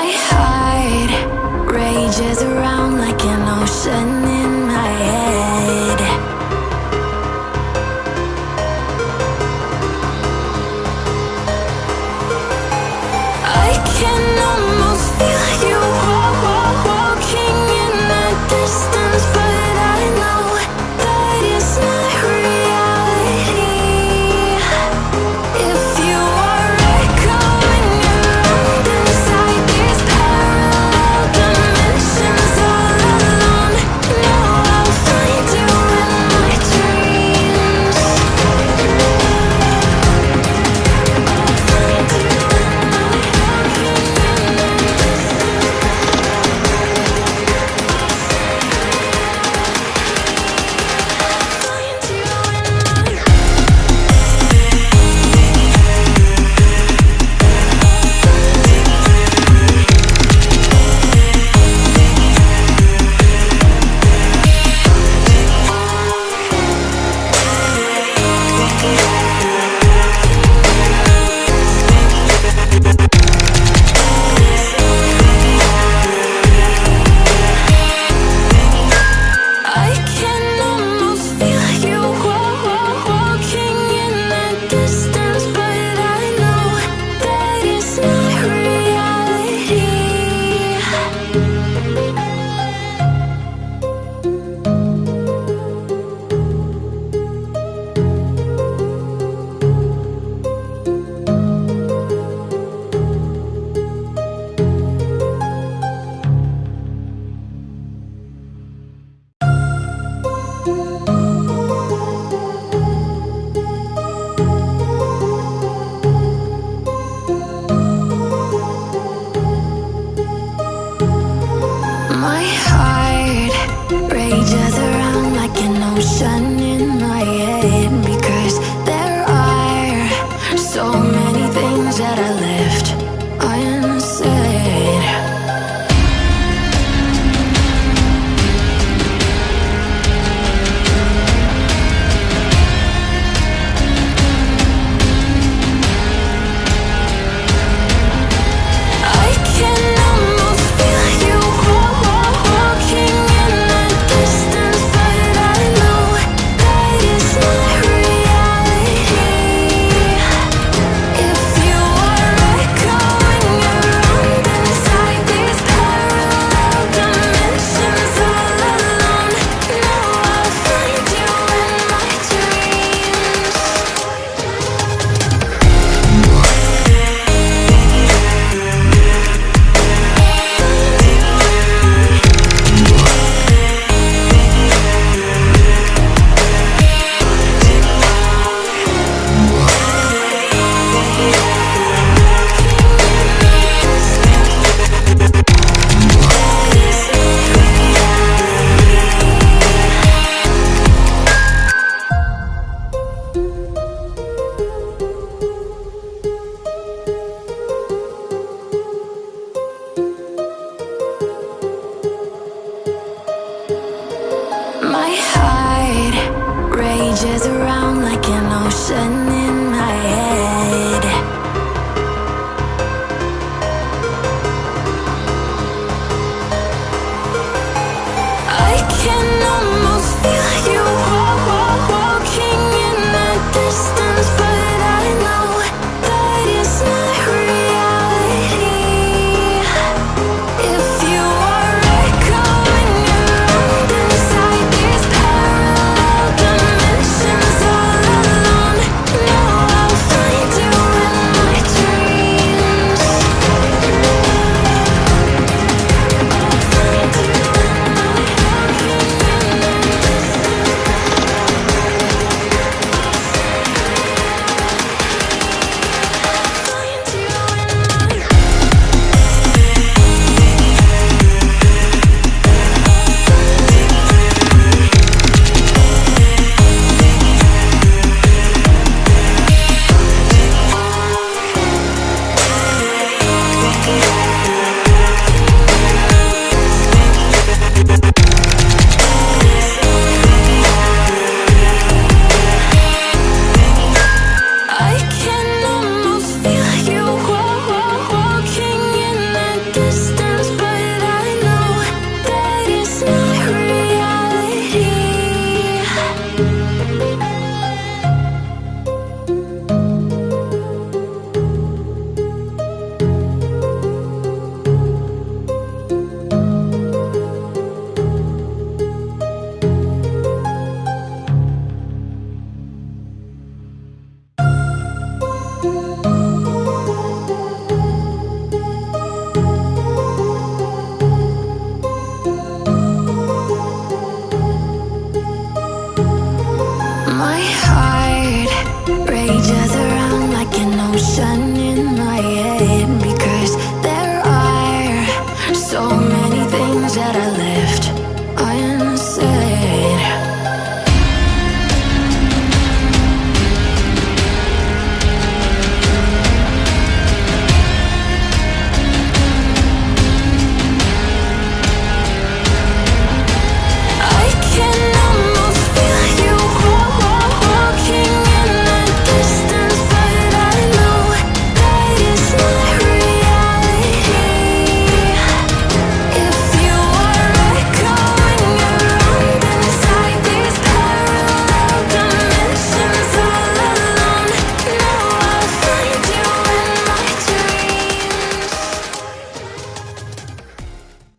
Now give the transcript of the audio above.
My heart rages around like an ocean in my head. I can almost feel you walking in the distance, but I know that it's not reality. If you are echoing around inside these parallel dimensions all alone, know I'll find you in my dreams. I can almost feel you walking in the distance, but I know that it's not reality. My heart rages around like an ocean in my head, because there are so many things that I left unsaid. I can almost feel you walking in the distance, but I know that it's not reality. If you are echoing around inside these parallel dimensions all alone, know I'll find you in my dreams. My heart rages around like an ocean in my head. I can almost feel you walking in the distance, but I know that it's not reality. If you are echoing around inside these parallel dimensions all alone, know that I